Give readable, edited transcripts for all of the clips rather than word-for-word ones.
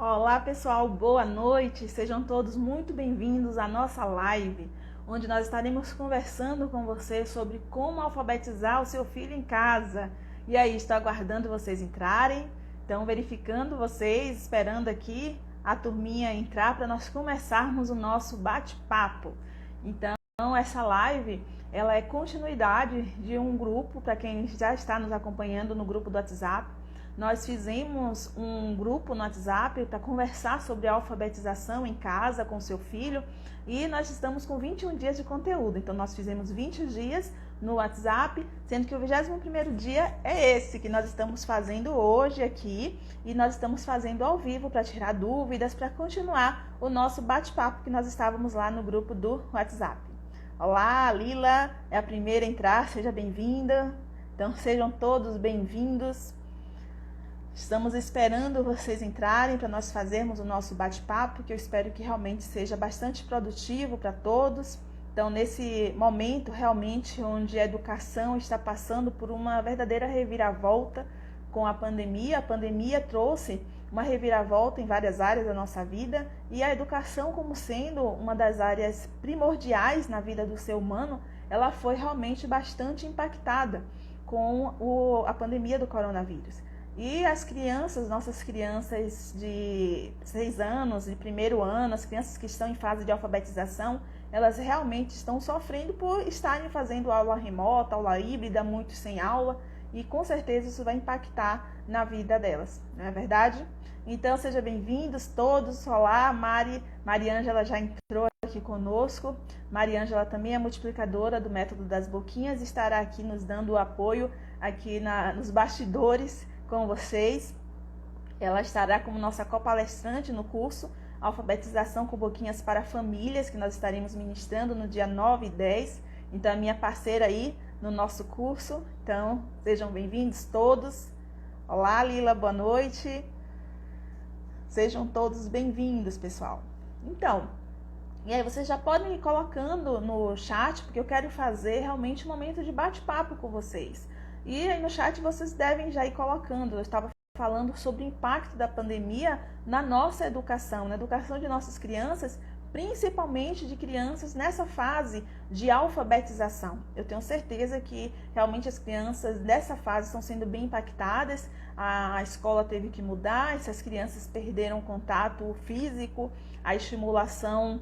Olá pessoal, boa noite, sejam todos muito bem-vindos à nossa live, onde nós estaremos conversando com você sobre como alfabetizar o seu filho em casa. E aí, estou aguardando vocês entrarem, então verificando vocês, esperando aqui a turminha entrar para nós começarmos o nosso bate-papo. Então, essa live, ela é continuidade de um grupo, para quem já está nos acompanhando no grupo do WhatsApp. Nós fizemos um grupo no WhatsApp para conversar sobre a alfabetização em casa com seu filho e nós estamos com 21 dias de conteúdo. Então, nós fizemos 20 dias no WhatsApp, sendo que o 21º dia é esse que nós estamos fazendo hoje aqui e nós estamos fazendo ao vivo para tirar dúvidas, para continuar o nosso bate-papo que nós estávamos lá no grupo do WhatsApp. Olá, Lila, é a primeira a entrar, seja bem-vinda. Então, sejam todos bem-vindos. Estamos esperando vocês entrarem para nós fazermos o nosso bate-papo, que eu espero que realmente seja bastante produtivo para todos. Então, nesse momento realmente onde a educação está passando por uma verdadeira reviravolta com a pandemia trouxe uma reviravolta em várias áreas da nossa vida e a educação, como sendo uma das áreas primordiais na vida do ser humano, ela foi realmente bastante impactada com a pandemia do coronavírus. E as crianças, nossas crianças de 6 anos, de primeiro ano, as crianças que estão em fase de alfabetização, elas realmente estão sofrendo por estarem fazendo aula remota, aula híbrida, muito sem aula, e com certeza isso vai impactar na vida delas, não é verdade? Então, sejam bem-vindos todos. Olá, Mariângela já entrou aqui conosco. Mariângela também é multiplicadora do método das boquinhas, estará aqui nos dando o apoio aqui nos bastidores com vocês. Ela estará como nossa copalestrante no curso Alfabetização com Boquinhas para Famílias, que nós estaremos ministrando no dia 9 e 10. Então, a minha parceira aí no nosso curso. Então, sejam bem-vindos todos. Olá, Lila, boa noite. Sejam todos bem-vindos, pessoal. Então, e aí vocês já podem ir colocando no chat, porque eu quero fazer realmente um momento de bate-papo com vocês. E aí no chat vocês devem já ir colocando. Eu estava falando sobre o impacto da pandemia na nossa educação, na educação de nossas crianças, principalmente de crianças nessa fase de alfabetização. Eu tenho certeza que realmente as crianças dessa fase estão sendo bem impactadas. A escola teve que mudar, essas crianças perderam o contato físico, a estimulação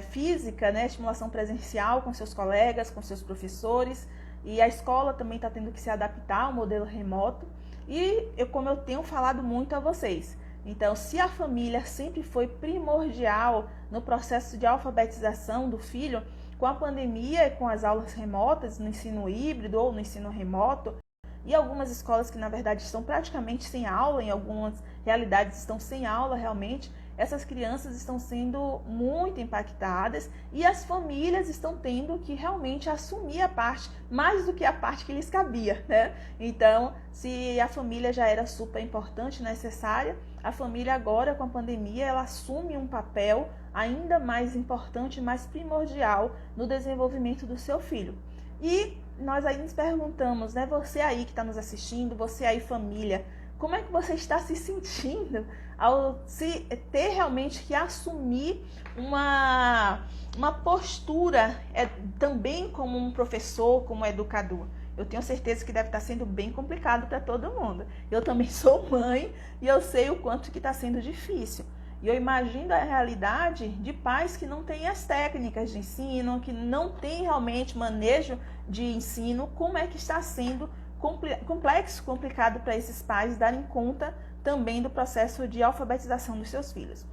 física, né? A estimulação presencial com seus colegas, com seus professores. E a escola também está tendo que se adaptar ao modelo remoto. E como eu tenho falado muito a vocês, então, se a família sempre foi primordial no processo de alfabetização do filho, com a pandemia e com as aulas remotas, no ensino híbrido ou no ensino remoto, e algumas escolas que, na verdade, estão praticamente sem aula, em algumas realidades estão sem aula realmente, essas crianças estão sendo muito impactadas e as famílias estão tendo que realmente assumir a parte, mais do que a parte que lhes cabia, né? Então, se a família já era super importante, necessária, a família agora com a pandemia, ela assume um papel ainda mais importante, mais primordial no desenvolvimento do seu filho. E nós aí nos perguntamos, né? Você aí que está nos assistindo, você aí família, como é que você está se sentindo ao se ter realmente que assumir uma postura também como um professor, como educador? Eu tenho certeza que deve estar sendo bem complicado para todo mundo. Eu também sou mãe e eu sei o quanto que está sendo difícil. E eu imagino a realidade de pais que não têm as técnicas de ensino, que não têm realmente manejo de ensino, como é que está sendo complexo, complicado para esses pais darem conta também do processo de alfabetização dos seus filhos.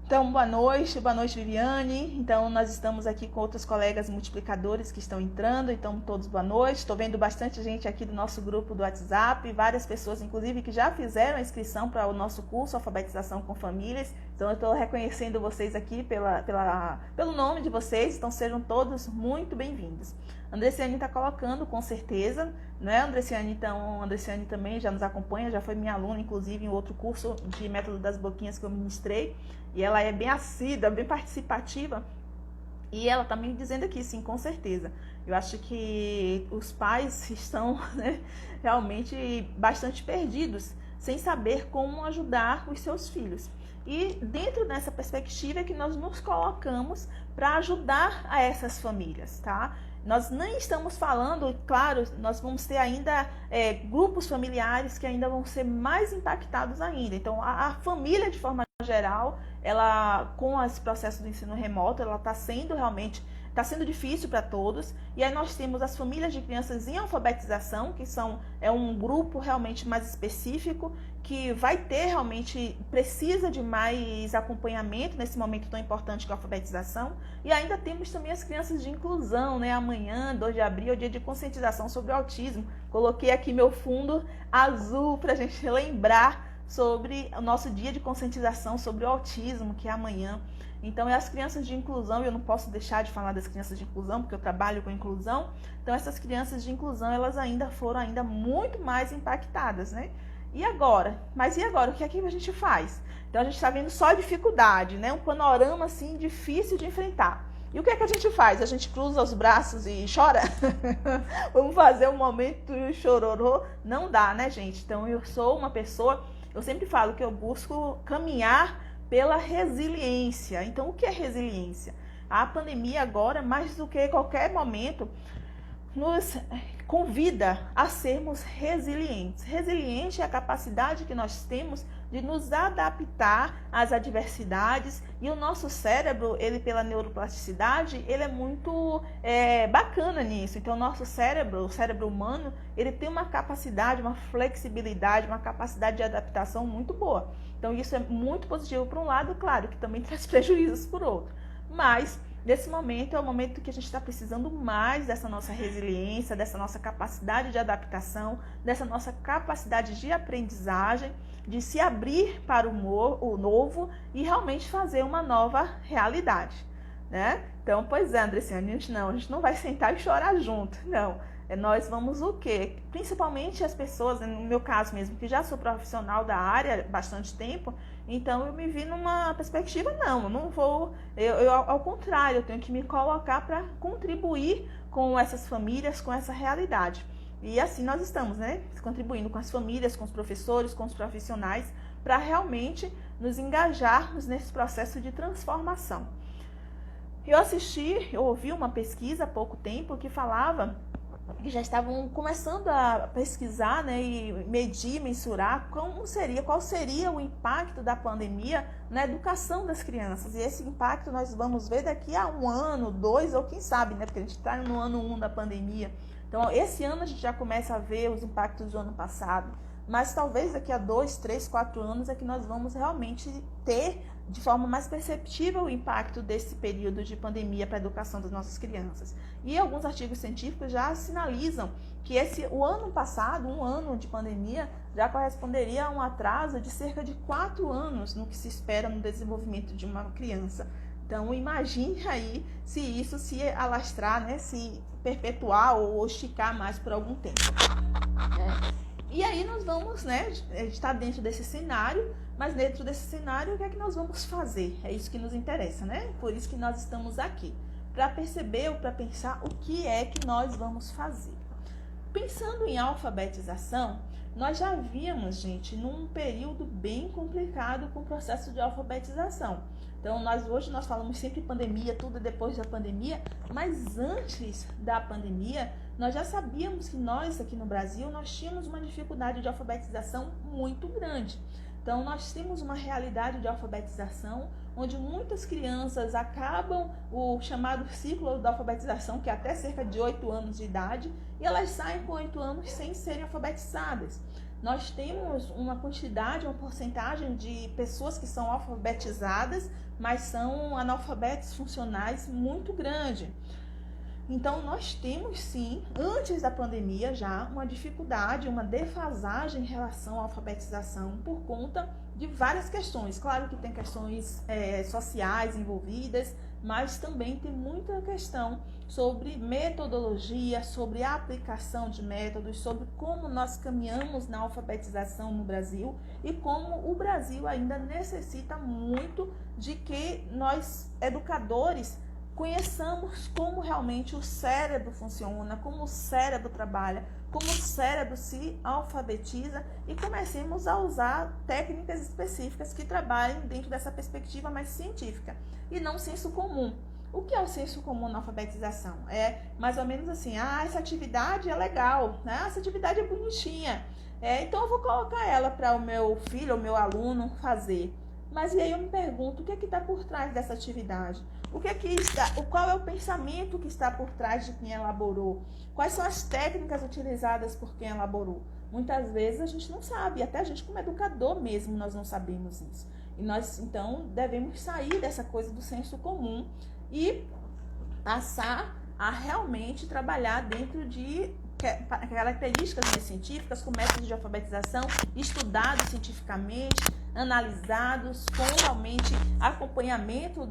Então, boa noite Viviane. Então, nós estamos aqui com outros colegas multiplicadores que estão entrando, então todos boa noite. Estou vendo bastante gente aqui do nosso grupo do WhatsApp, várias pessoas, inclusive, que já fizeram a inscrição para o nosso curso Alfabetização com Famílias. Então, eu estou reconhecendo vocês aqui pelo nome de vocês, então sejam todos muito bem-vindos. Andressiane está colocando, com certeza, né, Andressiane? Então, Andressiane também já nos acompanha, já foi minha aluna, inclusive, em outro curso de método das boquinhas que eu ministrei. E ela é bem assídua, bem participativa. E ela está me dizendo aqui, sim, com certeza. Eu acho que os pais estão, né, realmente bastante perdidos sem saber como ajudar os seus filhos. E dentro dessa perspectiva é que nós nos colocamos para ajudar a essas famílias, tá? Nós nem estamos falando, claro, nós vamos ter ainda grupos familiares que ainda vão ser mais impactados ainda. Então, a família, de forma geral, ela, com esse processo do ensino remoto, ela está sendo difícil para todos. E aí nós temos as famílias de crianças em alfabetização, que é um grupo realmente mais específico, que vai ter realmente, precisa de mais acompanhamento nesse momento tão importante que é a alfabetização. E ainda temos também as crianças de inclusão, né? Amanhã, 2 de abril, é o dia de conscientização sobre o autismo. Coloquei aqui meu fundo azul para a gente lembrar sobre o nosso dia de conscientização sobre o autismo, que é amanhã. Então, as crianças de inclusão, eu não posso deixar de falar das crianças de inclusão, porque eu trabalho com inclusão. Então, essas crianças de inclusão, elas foram muito mais impactadas, né? E agora? Mas e agora? O que é que a gente faz? Então, a gente está vendo só dificuldade, né? Um panorama, assim, difícil de enfrentar. E o que é que a gente faz? A gente cruza os braços e chora? Vamos fazer um momento chororô? Não dá, né, gente? Então, eu sou uma pessoa, eu sempre falo que eu busco caminhar pela resiliência. Então, o que é resiliência? A pandemia agora, mais do que qualquer momento, nos convida a sermos resilientes. Resiliente é a capacidade que nós temos de nos adaptar às adversidades, e o nosso cérebro, ele pela neuroplasticidade, ele é muito bacana nisso. Então, o nosso cérebro, o cérebro humano, ele tem uma capacidade, uma flexibilidade, uma capacidade de adaptação muito boa. Então, isso é muito positivo por um lado, claro, que também traz prejuízos por outro. Mas, nesse momento, é o momento que a gente está precisando mais dessa nossa resiliência, dessa nossa capacidade de adaptação, dessa nossa capacidade de aprendizagem, de se abrir para o novo e realmente fazer uma nova realidade, né? Então, pois é, Andressiane, a gente não vai sentar e chorar junto, não. Nós vamos o quê? Principalmente as pessoas, no meu caso mesmo, que já sou profissional da área há bastante tempo, então eu me vi numa perspectiva, não vou, ao contrário, eu tenho que me colocar para contribuir com essas famílias, com essa realidade. E assim nós estamos, né? Contribuindo com as famílias, com os professores, com os profissionais, para realmente nos engajarmos nesse processo de transformação. Eu ouvi uma pesquisa há pouco tempo que falava que já estavam começando a pesquisar, né, e medir, mensurar qual seria o impacto da pandemia na educação das crianças. E esse impacto nós vamos ver daqui a 1 ano, 2, ou quem sabe, né, porque a gente está no ano 1 da pandemia. Então, esse ano a gente já começa a ver os impactos do ano passado, mas talvez daqui a 2, 3, 4 anos é que nós vamos realmente ter de forma mais perceptível o impacto desse período de pandemia para a educação das nossas crianças. E alguns artigos científicos já sinalizam que o ano passado, 1 ano de pandemia, já corresponderia a um atraso de cerca de 4 anos no que se espera no desenvolvimento de uma criança. Então, imagine aí se isso se alastrar, né, se perpetuar ou esticar mais por algum tempo. E aí nós vamos, né, a gente está dentro desse cenário, mas dentro desse cenário, o que é que nós vamos fazer? É isso que nos interessa, né? Por isso que nós estamos aqui, para perceber ou para pensar o que é que nós vamos fazer. Pensando em alfabetização, nós já víamos, gente, num período bem complicado com o processo de alfabetização. Então, hoje nós falamos sempre pandemia, tudo depois da pandemia, mas antes da pandemia, nós já sabíamos que nós aqui no Brasil, nós tínhamos uma dificuldade de alfabetização muito grande. Então, nós temos uma realidade de alfabetização onde muitas crianças acabam o chamado ciclo da alfabetização, que é até cerca de 8 anos de idade, e elas saem com 8 anos sem serem alfabetizadas. Nós temos uma quantidade, uma porcentagem de pessoas que são alfabetizadas, mas são analfabetos funcionais muito grande. Então, nós temos sim, antes da pandemia já, uma dificuldade, uma defasagem em relação à alfabetização por conta de várias questões. Claro que tem questões sociais envolvidas, mas também tem muita questão sobre metodologia, sobre a aplicação de métodos, sobre como nós caminhamos na alfabetização no Brasil e como o Brasil ainda necessita muito de que nós, educadores, conheçamos como realmente o cérebro funciona, como o cérebro trabalha, como o cérebro se alfabetiza e comecemos a usar técnicas específicas que trabalhem dentro dessa perspectiva mais científica e não senso comum. O que é o senso comum na alfabetização? É mais ou menos assim, essa atividade é legal, né? Essa atividade é bonitinha, então eu vou colocar ela para o meu filho, o meu aluno fazer. Mas e aí eu me pergunto, o que é que está por trás dessa atividade? Qual é o pensamento que está por trás de quem elaborou? Quais são as técnicas utilizadas por quem elaborou? Muitas vezes a gente não sabe, até a gente como educador mesmo nós não sabemos isso. E nós então devemos sair dessa coisa do senso comum e passar a realmente trabalhar dentro de características mais científicas, com métodos de alfabetização estudados cientificamente, analisados, com realmente acompanhamento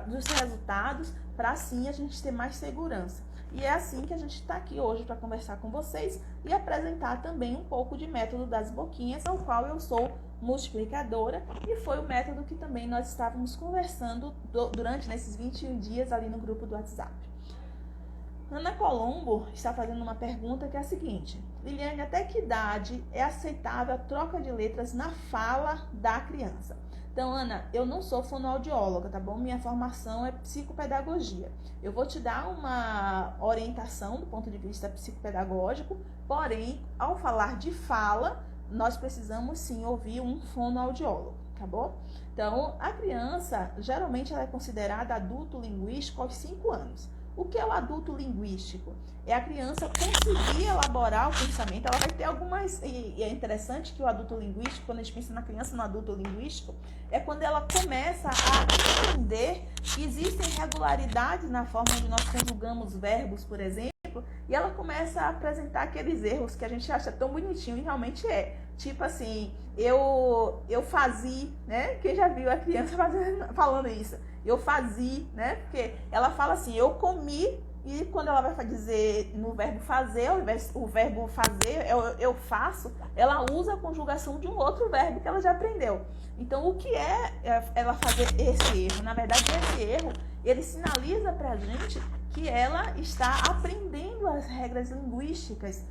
dos resultados, para assim a gente ter mais segurança. E é assim que a gente está aqui hoje para conversar com vocês e apresentar também um pouco de método das boquinhas, ao qual eu sou multiplicadora, e foi o método que também nós estávamos conversando durante nesses 21 dias ali no grupo do WhatsApp. Ana Colombo está fazendo uma pergunta que é a seguinte: Liliane, até que idade é aceitável a troca de letras na fala da criança? Então, Ana, eu não sou fonoaudióloga, tá bom? Minha formação é psicopedagogia. Eu vou te dar uma orientação do ponto de vista psicopedagógico, porém, ao falar de fala, nós precisamos sim ouvir um fonoaudiólogo, tá bom? Então, a criança, geralmente, ela é considerada adulto linguístico aos 5 anos. O que é o adulto linguístico? É a criança conseguir elaborar o pensamento. Ela vai ter algumas... E é interessante que o adulto linguístico, quando a gente pensa na criança no adulto linguístico, é quando ela começa a entender que existem irregularidades na forma onde nós conjugamos verbos, por exemplo, e ela começa a apresentar aqueles erros que a gente acha tão bonitinho e realmente é. Tipo assim, eu fazia, né? Quem já viu a criança falando isso? Eu fazia, né? Porque ela fala assim, eu comi, e quando ela vai dizer no verbo fazer, o verbo fazer, eu faço, ela usa a conjugação de um outro verbo que ela já aprendeu. Então, o que é ela fazer esse erro? Na verdade, esse erro, ele sinaliza pra gente que ela está aprendendo as regras linguísticas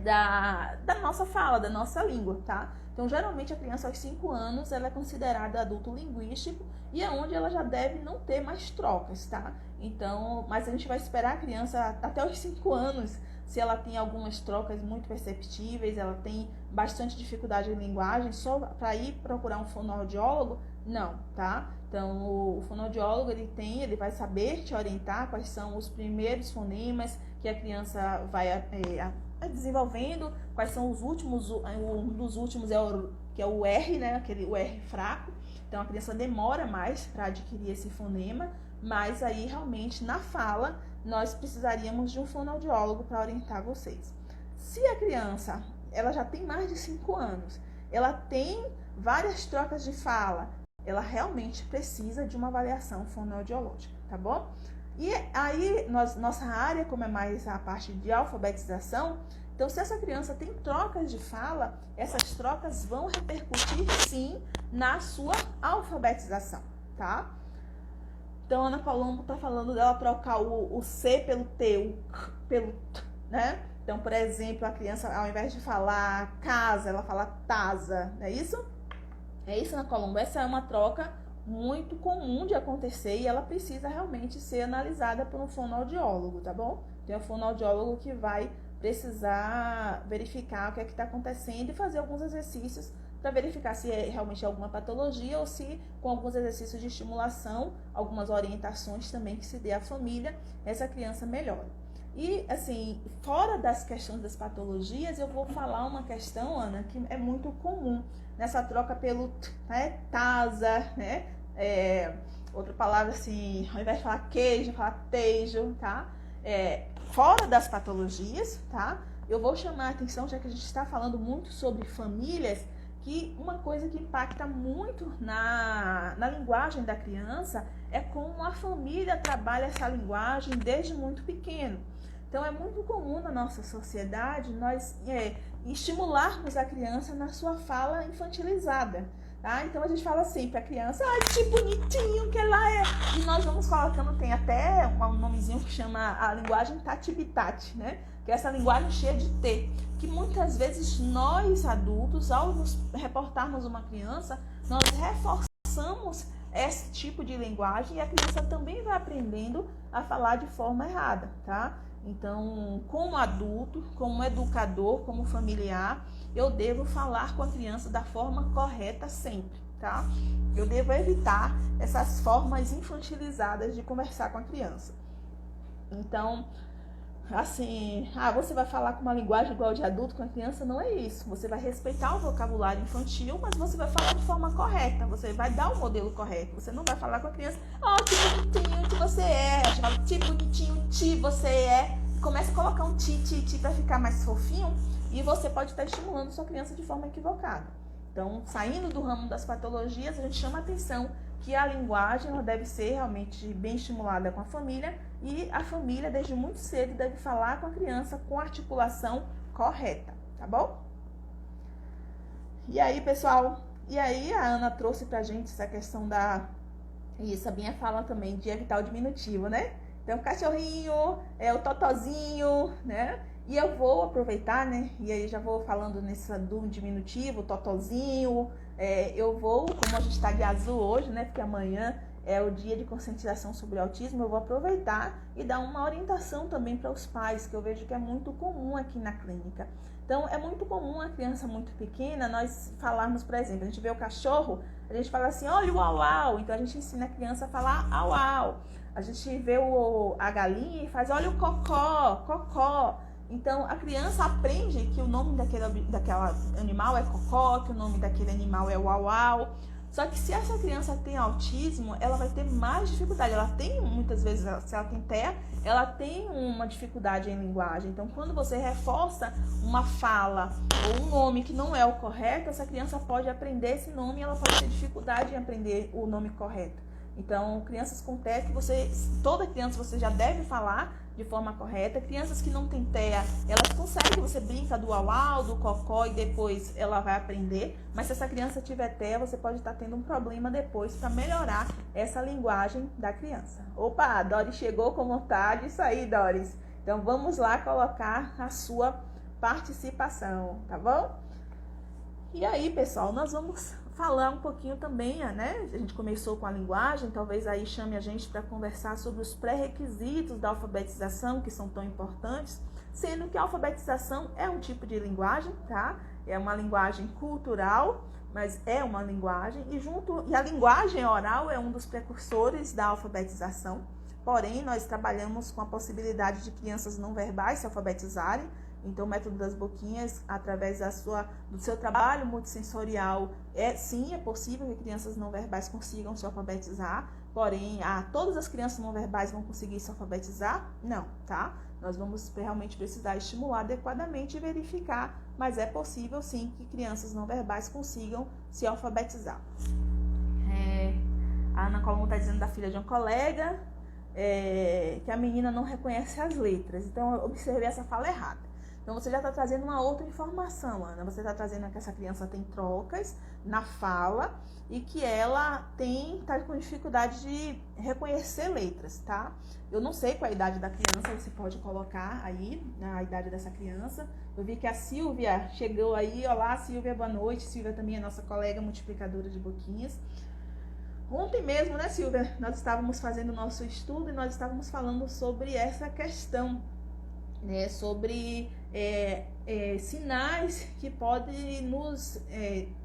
da nossa fala, da nossa língua, tá? Então, geralmente, a criança aos 5 anos, ela é considerada adulto linguístico e é onde ela já deve não ter mais trocas, tá? Então, mas a gente vai esperar a criança até os 5 anos, se ela tem algumas trocas muito perceptíveis, ela tem bastante dificuldade em linguagem, só para ir procurar um fonoaudiólogo? Não, tá? Então, o fonoaudiólogo, ele vai saber te orientar quais são os primeiros fonemas que a criança vai desenvolvendo, quais são os últimos, um dos últimos que é o R, né, o R fraco. Então a criança demora mais para adquirir esse fonema, mas aí realmente na fala nós precisaríamos de um fonoaudiólogo para orientar vocês. Se a criança ela já tem mais de 5 anos, ela tem várias trocas de fala, ela realmente precisa de uma avaliação fonoaudiológica, tá bom? E aí, nossa área, como é mais a parte de alfabetização, então se essa criança tem trocas de fala, essas trocas vão repercutir sim na sua alfabetização, tá? Então, Ana Colombo está falando dela trocar o C pelo T, o C pelo T, né? Então, por exemplo, a criança, ao invés de falar casa, ela fala tasa, não é isso? É isso, Ana Colombo. Essa é uma troca muito comum de acontecer e ela precisa realmente ser analisada por um fonoaudiólogo, tá bom? Tem um fonoaudiólogo que vai precisar verificar o que é que está acontecendo e fazer alguns exercícios para verificar se é realmente alguma patologia ou se com alguns exercícios de estimulação, algumas orientações também que se dê à família, essa criança melhora. E assim, fora das questões das patologias, eu vou falar uma questão, Ana, que é muito comum nessa troca pelo tasa, né? Outra palavra assim, ao invés de falar queijo, falar teijo, tá? Fora das patologias, tá? Eu vou chamar a atenção, já que a gente está falando muito sobre famílias, que uma coisa que impacta muito na linguagem da criança é como a família trabalha essa linguagem desde muito pequeno. Então, é muito comum na nossa sociedade nós estimularmos a criança na sua fala infantilizada. Tá? Então, a gente fala assim para a criança, ai, que bonitinho que ela é. E nós vamos colocando, tem até um nomezinho que chama a linguagem tati-bitati, né? Que é essa linguagem cheia de T. Que muitas vezes nós, adultos, ao nos reportarmos uma criança, nós reforçamos esse tipo de linguagem e a criança também vai aprendendo a falar de forma errada, tá? Então, como adulto, como educador, como familiar, eu devo falar com a criança da forma correta sempre, tá? Eu devo evitar essas formas infantilizadas de conversar com a criança. Então, assim, você vai falar com uma linguagem igual de adulto com a criança, não é isso. Você vai respeitar o vocabulário infantil, mas você vai falar de forma correta, você vai dar o modelo correto. Você não vai falar com a criança, que bonitinho que você é, que bonitinho ti você é. Começa a colocar um ti para ficar mais fofinho e você pode estar estimulando sua criança de forma equivocada. Então, saindo do ramo das patologias, a gente chama a atenção que a linguagem ela deve ser realmente bem estimulada com a família e a família, desde muito cedo, deve falar com a criança com articulação correta, tá bom? E aí, pessoal, a Ana trouxe pra gente essa questão e a Sabinha fala também de evitar o diminutivo, né? Então, cachorrinho, o totozinho, né? E eu vou aproveitar, né? E aí já vou falando do diminutivo, totozinho. Como a gente tá de azul hoje, né? Porque amanhã é o dia de conscientização sobre o autismo, eu vou aproveitar e dar uma orientação também para os pais, que eu vejo que é muito comum aqui na clínica. Então, é muito comum a criança muito pequena, nós falarmos, por exemplo, a gente vê o cachorro, a gente fala assim, olha o au-au. Então, a gente ensina a criança a falar au-au. A gente vê a galinha e faz, olha o cocó. Então, a criança aprende que o nome daquela animal é cocó, que o nome daquele animal é uau-uau. Só que se essa criança tem autismo, ela vai ter mais dificuldade. Ela tem, muitas vezes, se ela tem TEA, ela tem uma dificuldade em linguagem. Então, quando você reforça uma fala ou um nome que não é o correto, essa criança pode aprender esse nome e ela pode ter dificuldade em aprender o nome correto. Então, crianças com TEA, toda criança você já deve falar de forma correta. Crianças que não têm TEA, elas conseguem, você brinca do au-au, do cocó e depois ela vai aprender. Mas se essa criança tiver TEA, você pode estar tendo um problema depois para melhorar essa linguagem da criança. Opa, a Doris chegou com vontade. Isso aí, Doris. Então, vamos lá colocar a sua participação, tá bom? E aí, pessoal, nós vamos falar um pouquinho também, né? A gente começou com a linguagem, talvez aí chame a gente para conversar sobre os pré-requisitos da alfabetização, que são tão importantes, sendo que a alfabetização é um tipo de linguagem, tá? É uma linguagem cultural, mas é uma linguagem, e a linguagem oral é um dos precursores da alfabetização. Porém, nós trabalhamos com a possibilidade de crianças não verbais se alfabetizarem. Então, o método das boquinhas, através do seu trabalho multissensorial, sim, é possível que crianças não verbais consigam se alfabetizar. Porém, todas as crianças não verbais vão conseguir se alfabetizar? Não, tá? Nós vamos realmente precisar estimular adequadamente e verificar, mas é possível sim que crianças não verbais consigam se alfabetizar. A Ana Colombo está dizendo da filha de um colega que a menina não reconhece as letras. Então, eu observei essa fala errada. Então, você já está trazendo uma outra informação, Ana. Você está trazendo que essa criança tem trocas na fala e que ela está com dificuldade de reconhecer letras, tá? Eu não sei qual a idade da criança, você pode colocar aí, né, a idade dessa criança. Eu vi que a Silvia chegou aí. Olá, Silvia, boa noite. Silvia também é nossa colega multiplicadora de boquinhas. Ontem mesmo, né, Silvia, nós estávamos fazendo o nosso estudo e nós estávamos falando sobre essa questão, né, sobre sinais que podem nos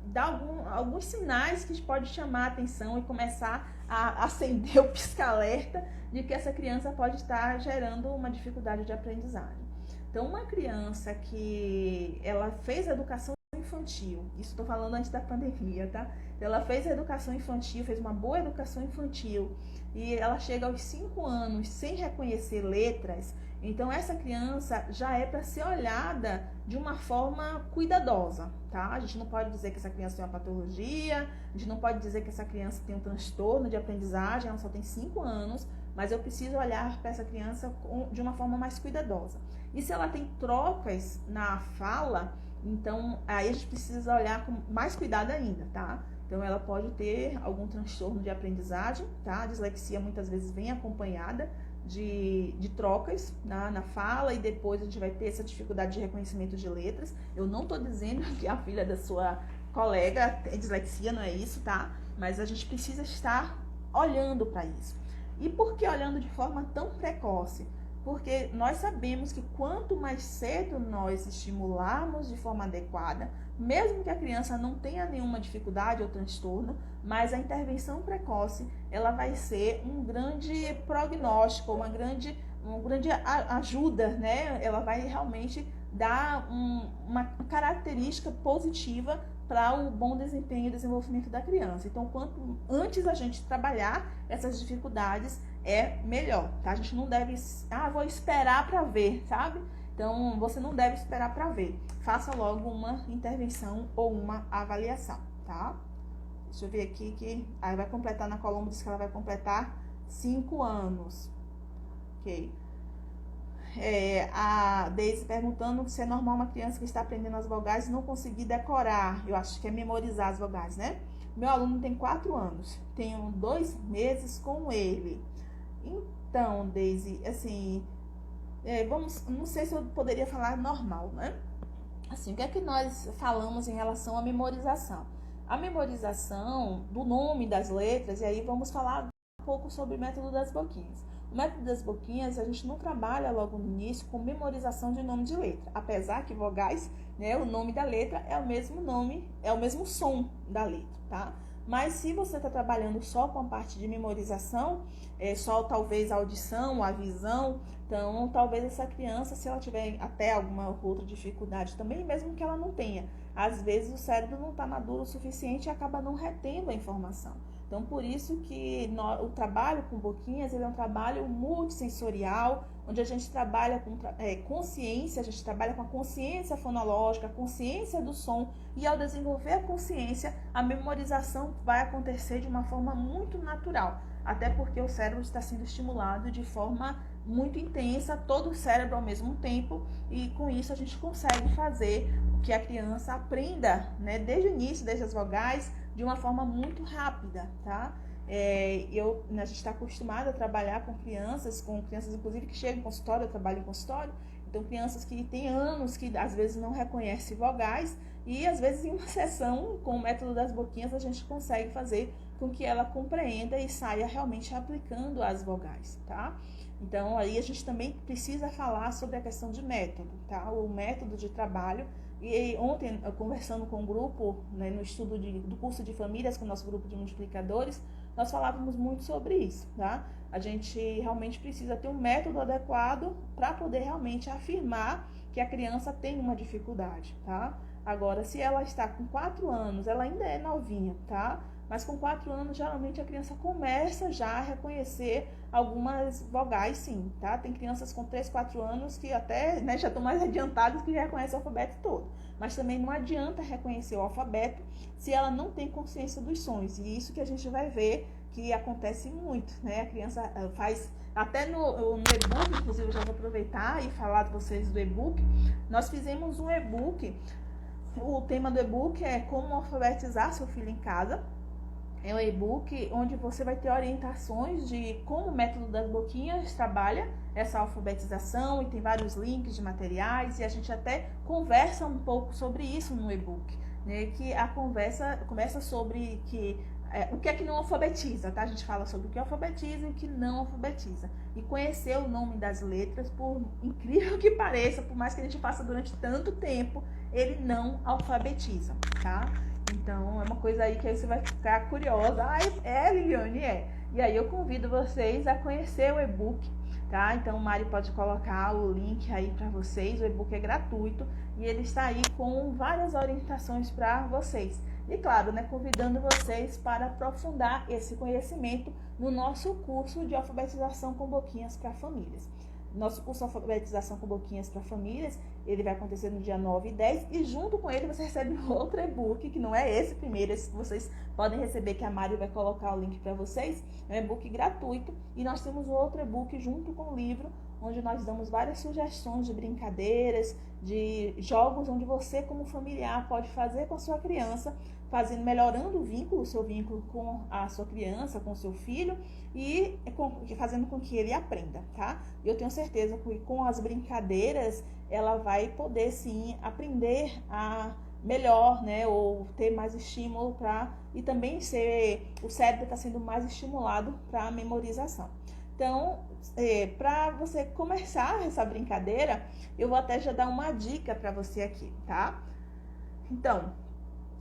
dar alguns sinais que pode chamar a atenção e começar a acender o pisca-alerta de que essa criança pode estar gerando uma dificuldade de aprendizagem. Então, uma criança que ela fez educação infantil, isso estou falando antes da pandemia, tá? Ela fez a educação infantil, fez uma boa educação infantil e ela chega aos 5 anos sem reconhecer letras. Então, essa criança já é para ser olhada de uma forma cuidadosa, tá? A gente não pode dizer que essa criança tem uma patologia, a gente não pode dizer que essa criança tem um transtorno de aprendizagem, ela só tem 5 anos, mas eu preciso olhar para essa criança de uma forma mais cuidadosa. E se ela tem trocas na fala, então aí a gente precisa olhar com mais cuidado ainda, tá? Então ela pode ter algum transtorno de aprendizagem, tá? A dislexia muitas vezes vem acompanhada de trocas na fala, e depois a gente vai ter essa dificuldade de reconhecimento de letras. Eu não tô dizendo que a filha da sua colega tem dislexia, não é isso, tá? Mas a gente precisa estar olhando para isso. E por que olhando de forma tão precoce? Porque nós sabemos que quanto mais cedo nós estimularmos de forma adequada, mesmo que a criança não tenha nenhuma dificuldade ou transtorno, mas a intervenção precoce, ela vai ser um grande prognóstico, uma grande ajuda, né? Ela vai realmente dar uma característica positiva para o bom desempenho e desenvolvimento da criança. Então, quanto antes a gente trabalhar essas dificuldades, é melhor, tá? A gente não deve, vou esperar para ver, sabe? Então, você não deve esperar para ver. Faça logo uma intervenção ou uma avaliação, tá? Deixa eu ver aqui que aí vai completar na coluna, diz que ela vai completar 5 anos. Ok. A Deise perguntando se é normal uma criança que está aprendendo as vogais não conseguir decorar. Eu acho que é memorizar as vogais, né? Meu aluno tem 4 anos. Tenho 2 meses com ele. Então, Deise, assim, não sei se eu poderia falar normal, né? Assim, o que é que nós falamos em relação à memorização? A memorização do nome das letras, e aí vamos falar um pouco sobre o método das boquinhas. O método das boquinhas, a gente não trabalha logo no início com memorização de nome de letra, apesar que vogais, né, o nome da letra é o mesmo nome, é o mesmo som da letra, tá? Mas se você está trabalhando só com a parte de memorização, só talvez a audição, a visão, então talvez essa criança, se ela tiver até alguma outra dificuldade também, mesmo que ela não tenha, às vezes o cérebro não está maduro o suficiente e acaba não retendo a informação. Então, por isso que o trabalho com boquinhas, ele é um trabalho multissensorial, onde a gente trabalha com consciência, a gente trabalha com a consciência fonológica, a consciência do som, e ao desenvolver a consciência, a memorização vai acontecer de uma forma muito natural, até porque o cérebro está sendo estimulado de forma muito intensa, todo o cérebro ao mesmo tempo, e com isso a gente consegue fazer que a criança aprenda, né, desde o início, desde as vogais, de uma forma muito rápida, tá? A gente está acostumado a trabalhar com crianças inclusive que chegam em consultório, eu trabalho em consultório, então crianças que têm anos, que às vezes não reconhecem vogais, e às vezes em uma sessão com o método das boquinhas a gente consegue fazer com que ela compreenda e saia realmente aplicando as vogais, tá? Então aí a gente também precisa falar sobre a questão de método, tá? O método de trabalho. E ontem, conversando com um grupo, né, no estudo do curso de famílias, com o nosso grupo de multiplicadores, nós falávamos muito sobre isso, tá? A gente realmente precisa ter um método adequado para poder realmente afirmar que a criança tem uma dificuldade, tá? Agora, se ela está com 4 anos, ela ainda é novinha, tá? Mas com 4 anos, geralmente a criança começa já a reconhecer algumas vogais, sim, tá? Tem crianças com 3, 4 anos que até, né, já estão mais adiantadas, que já reconhecem o alfabeto todo. Mas também não adianta reconhecer o alfabeto se ela não tem consciência dos sons. E isso que a gente vai ver que acontece muito, né? A criança faz... Até no e-book, inclusive, eu já vou aproveitar e falar de vocês do e-book. Nós fizemos um e-book. O tema do e-book é como alfabetizar seu filho em casa. É um e-book onde você vai ter orientações de como o método das boquinhas trabalha essa alfabetização, e tem vários links de materiais, e a gente até conversa um pouco sobre isso no e-book, né? Que a conversa começa sobre o que é que não alfabetiza, tá? A gente fala sobre o que alfabetiza e o que não alfabetiza. E conhecer o nome das letras, por incrível que pareça, por mais que a gente faça durante tanto tempo, ele não alfabetiza, tá? Então, é uma coisa aí que aí você vai ficar curiosa. Liliane, E aí eu convido vocês a conhecer o e-book, tá? Então, o Mari pode colocar o link aí para vocês. O e-book é gratuito e ele está aí com várias orientações para vocês. E claro, né, convidando vocês para aprofundar esse conhecimento no nosso curso de alfabetização com boquinhas para famílias. nosso curso de alfabetização com boquinhas para famílias, ele vai acontecer no dia 9 e 10, e junto com ele você recebe um outro e-book, que não é esse primeiro, esse que vocês podem receber, que a Mari vai colocar o link para vocês, é um e-book gratuito, e nós temos um outro e-book junto com o livro, onde nós damos várias sugestões de brincadeiras, de jogos onde você como familiar pode fazer com a sua criança, melhorando o seu vínculo com a sua criança, com o seu filho, e fazendo com que ele aprenda, tá? Eu tenho certeza que com as brincadeiras ela vai poder sim aprender a melhor, né, ou ter mais estímulo e também o cérebro está sendo mais estimulado para a memorização. Então, para você começar essa brincadeira, eu vou até já dar uma dica para você aqui, tá? Então,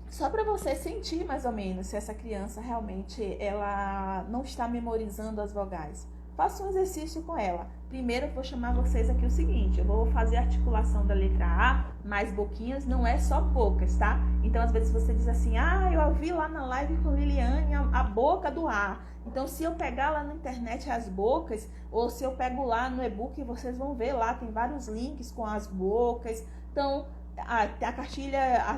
só para você sentir mais ou menos se essa criança realmente ela não está memorizando as vogais, faça um exercício com ela. Primeiro eu vou chamar vocês aqui o seguinte, eu vou fazer a articulação da letra A, mais boquinhas, não é só bocas, tá? Então às vezes você diz assim, eu ouvi lá na live com Liliane a boca do A. Então se eu pegar lá na internet as bocas, ou se eu pego lá no e-book, vocês vão ver lá, tem vários links com as bocas. Então a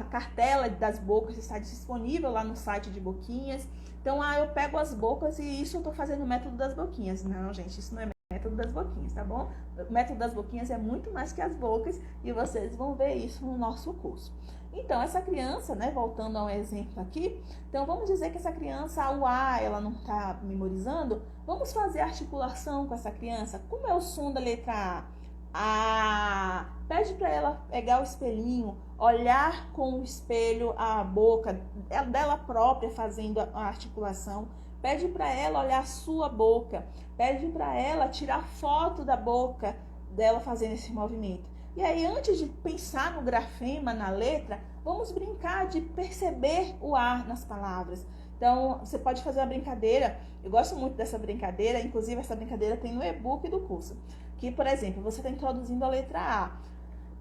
cartela das bocas está disponível lá no site de boquinhas. Então, eu pego as bocas e isso eu estou fazendo o método das boquinhas. Não, gente, isso não é método das boquinhas, tá bom? O método das boquinhas é muito mais que as bocas e vocês vão ver isso no nosso curso. Então, essa criança, né, voltando a um exemplo aqui, então vamos dizer que essa criança, o A, ela não está memorizando, vamos fazer articulação com essa criança. Como é o som da letra A? Pede para ela pegar o espelhinho, olhar com o espelho a boca dela própria fazendo a articulação. Pede para ela olhar a sua boca. Pede para ela tirar foto da boca dela fazendo esse movimento. E aí, antes de pensar no grafema, na letra, vamos brincar de perceber o ar nas palavras. Então, você pode fazer uma brincadeira. Eu gosto muito dessa brincadeira, inclusive essa brincadeira tem no e-book do curso. Que, por exemplo, você está introduzindo a letra A.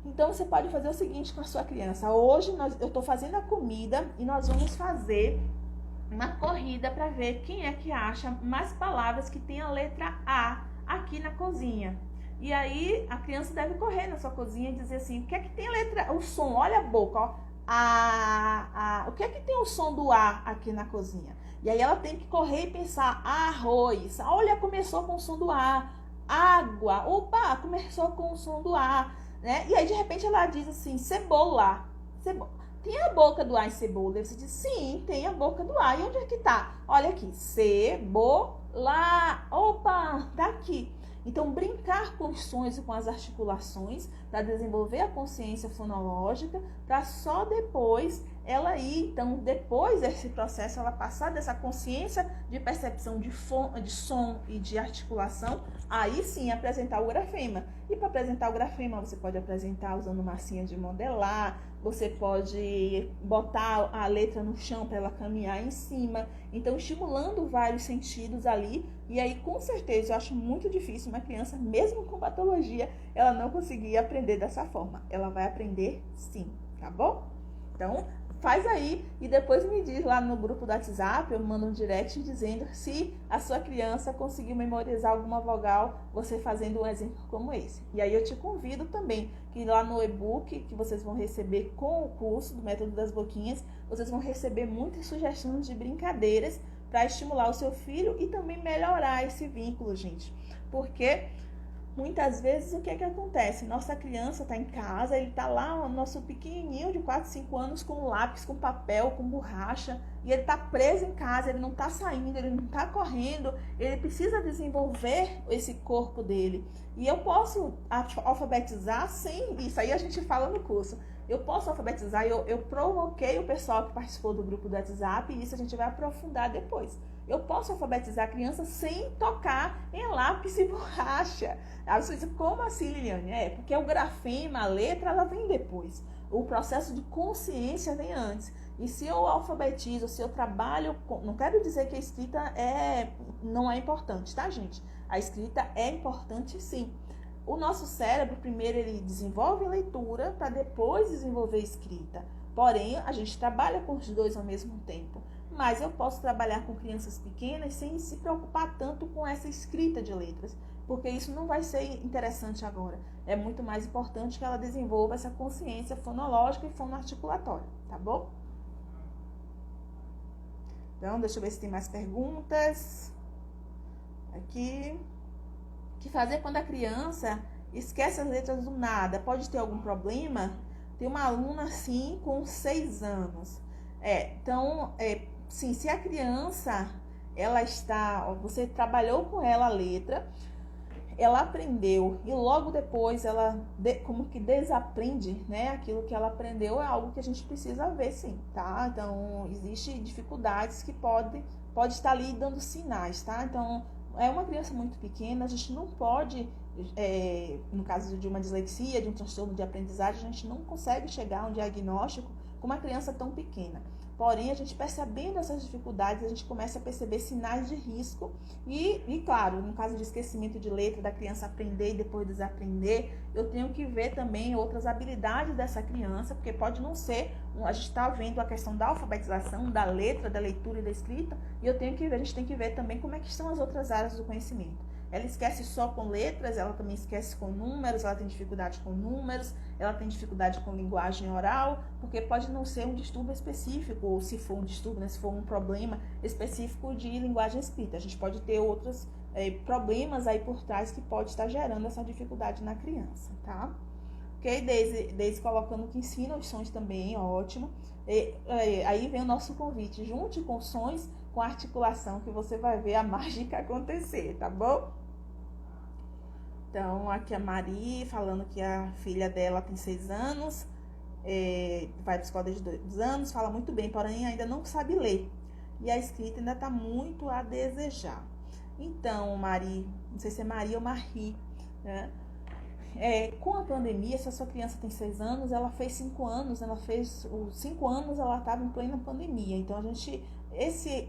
Então, você pode fazer o seguinte com a sua criança. Hoje, eu estou fazendo a comida e nós vamos fazer uma corrida para ver quem é que acha mais palavras que tem a letra A aqui na cozinha. E aí, a criança deve correr na sua cozinha e dizer assim, o que é que tem a letra, o som, olha a boca, ó. O que é que tem o som do A aqui na cozinha? E aí, ela tem que correr e pensar, arroz, olha, começou com o som do A. Água, opa, começou com o som do A, né? E aí, de repente, ela diz assim, cebola. Tem a boca do A em cebola? Você diz, sim, tem a boca do A. E onde é que tá? Olha aqui, cebola. Opa, tá aqui. Então, brincar com os sons e com as articulações para desenvolver a consciência fonológica, para só depois ela ir, então, depois desse processo, ela passar dessa consciência de percepção de som e de articulação, aí sim apresentar o grafema. E para apresentar o grafema, você pode apresentar usando massinha de modelar, você pode botar a letra no chão para ela caminhar em cima. Então, estimulando vários sentidos ali. E aí, com certeza, eu acho muito difícil uma criança, mesmo com patologia, ela não conseguir aprender dessa forma. Ela vai aprender sim, tá bom? Então, faz aí e depois me diz lá no grupo do WhatsApp, eu mando um direct dizendo se a sua criança conseguiu memorizar alguma vogal, você fazendo um exemplo como esse. E aí eu te convido também que lá no e-book que vocês vão receber com o curso do Método das Boquinhas, vocês vão receber muitas sugestões de brincadeiras para estimular o seu filho e também melhorar esse vínculo, gente. Porque muitas vezes o que é que acontece? Nossa criança está em casa, ele está lá, o nosso pequenininho de 4, 5 anos com lápis, com papel, com borracha, e ele está preso em casa, ele não está saindo, ele não está correndo, ele precisa desenvolver esse corpo dele. E eu posso alfabetizar sem isso, aí a gente fala no curso. Eu posso alfabetizar, eu provoquei o pessoal que participou do grupo do WhatsApp, e isso a gente vai aprofundar depois. Eu posso alfabetizar a criança sem tocar em lápis e borracha. Aí você diz, como assim, Liliane? Porque o grafema, a letra, ela vem depois. O processo de consciência vem antes. E se eu alfabetizo, se eu trabalho... Não quero dizer que a escrita não é importante, tá, gente? A escrita é importante, sim. O nosso cérebro, primeiro, ele desenvolve a leitura para depois desenvolver a escrita. Porém, a gente trabalha com os dois ao mesmo tempo. Mas eu posso trabalhar com crianças pequenas sem se preocupar tanto com essa escrita de letras. porque isso não vai ser interessante agora. É muito mais importante que ela desenvolva essa consciência fonológica e fonoarticulatória, tá bom? Então, deixa eu ver se tem mais perguntas. Aqui. O que fazer quando a criança esquece as letras do nada? Pode ter algum problema? Tem uma aluna assim com 6 anos. Então, sim, se a criança, você trabalhou com ela a letra, ela aprendeu e logo depois ela como que desaprende, né? Aquilo que ela aprendeu é algo que a gente precisa ver, sim, tá? Então, existem dificuldades que pode estar ali dando sinais, tá? Então, é uma criança muito pequena, a gente não pode, no caso de uma dislexia, de um transtorno de aprendizagem, a gente não consegue chegar a um diagnóstico com uma criança tão pequena. Porém, a gente percebendo essas dificuldades, a gente começa a perceber sinais de risco e claro, no caso de esquecimento de letra, da criança aprender e depois desaprender, eu tenho que ver também outras habilidades dessa criança, porque pode não ser, a gente está vendo a questão da alfabetização, da letra, da leitura e da escrita, e a gente tem que ver também como é que estão as outras áreas do conhecimento. Ela esquece só com letras, ela também esquece com números, ela tem dificuldade com números, ela tem dificuldade com linguagem oral, porque pode não ser um distúrbio específico, ou se for um distúrbio, né, se for um problema específico de linguagem escrita. A gente pode ter outros problemas aí por trás que pode estar gerando essa dificuldade na criança, tá? Ok, Deise colocando que ensina os sons também, ótimo. Aí vem o nosso convite, junte com sons, com articulação, que você vai ver a mágica acontecer, tá bom? Então, aqui a Mari falando que a filha dela tem 6 anos, vai para a escola desde 2 anos, fala muito bem, porém ainda não sabe ler. E a escrita ainda está muito a desejar. Então, Mari, não sei se é Maria ou Marie, né? Com a pandemia, se a sua criança tem 6 anos, ela fez 5 anos, os 5 anos ela estava em plena pandemia. Então,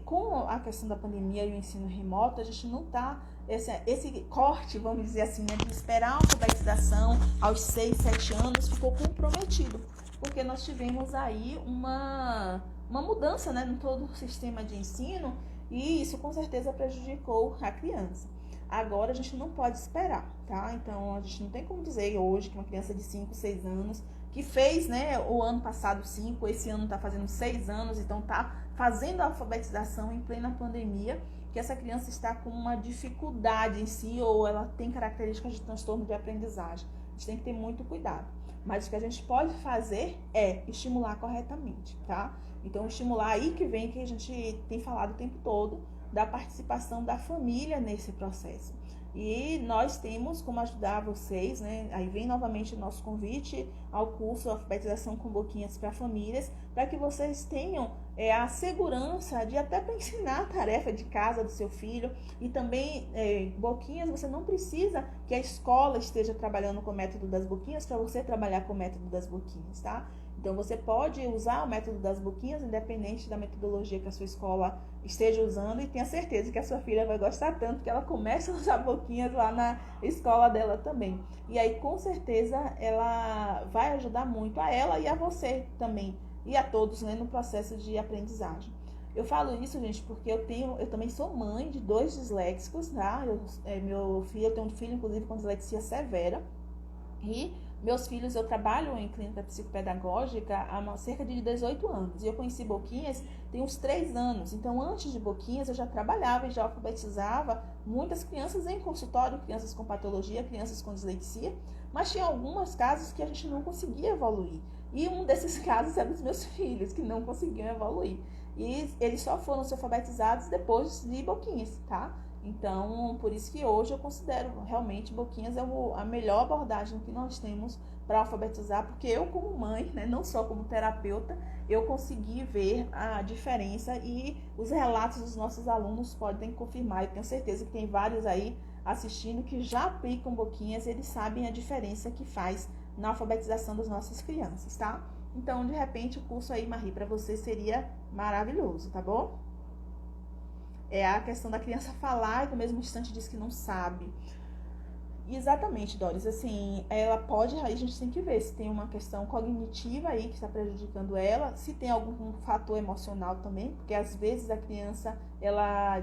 com a questão da pandemia e o ensino remoto, a gente não está, esse corte, vamos dizer assim, né, de esperar a alfabetização aos 6, 7 anos, ficou comprometido, porque nós tivemos aí uma mudança, né, em todo o sistema de ensino, e isso com certeza prejudicou a criança. Agora a gente não pode esperar, tá? Então a gente não tem como dizer hoje que uma criança de 5, 6 anos, que fez, né, o ano passado 5, esse ano tá fazendo 6 anos, então tá fazendo a alfabetização em plena pandemia, que essa criança está com uma dificuldade em si, ou ela tem características de transtorno de aprendizagem. A gente tem que ter muito cuidado. Mas o que a gente pode fazer é estimular corretamente, tá? Então estimular aí que vem, que a gente tem falado o tempo todo, da participação da família nesse processo. E nós temos como ajudar vocês, né? Aí vem novamente o nosso convite ao curso Alfabetização com Boquinhas para Famílias, para que vocês tenham a segurança de até para ensinar a tarefa de casa do seu filho. E também, boquinhas, você não precisa que a escola esteja trabalhando com o método das boquinhas para você trabalhar com o método das boquinhas, tá? Então, você pode usar o método das boquinhas, independente da metodologia que a sua escola esteja usando, e tenha certeza que a sua filha vai gostar tanto que ela começa a usar boquinhas lá na escola dela também. E aí, com certeza, ela vai ajudar muito a ela e a você também, e a todos, né, no processo de aprendizagem. Eu falo isso, gente, porque eu também sou mãe de 2 disléxicos, tá? Eu tenho um filho, inclusive, com dislexia severa, e meus filhos, eu trabalho em clínica psicopedagógica há cerca de 18 anos. E eu conheci Boquinhas tem uns 3 anos. Então, antes de Boquinhas, eu já trabalhava e já alfabetizava muitas crianças em consultório, crianças com patologia, crianças com dislexia. Mas tinha alguns casos que a gente não conseguia evoluir. E um desses casos era dos meus filhos, que não conseguiam evoluir. E eles só foram ser alfabetizados depois de Boquinhas, tá? Então, por isso que hoje eu considero realmente Boquinhas a melhor abordagem que nós temos para alfabetizar, porque eu como mãe, né, não só como terapeuta, eu consegui ver a diferença e os relatos dos nossos alunos podem confirmar. Eu tenho certeza que tem vários aí assistindo que já aplicam Boquinhas e eles sabem a diferença que faz na alfabetização das nossas crianças, tá? Então, de repente, o curso aí, Marie, para você seria maravilhoso, tá bom? É a questão da criança falar e no mesmo instante diz que não sabe. Exatamente, Doris. Assim, ela pode, aí a gente tem que ver se tem uma questão cognitiva aí que está prejudicando ela, se tem algum fator emocional também, porque às vezes a criança, ela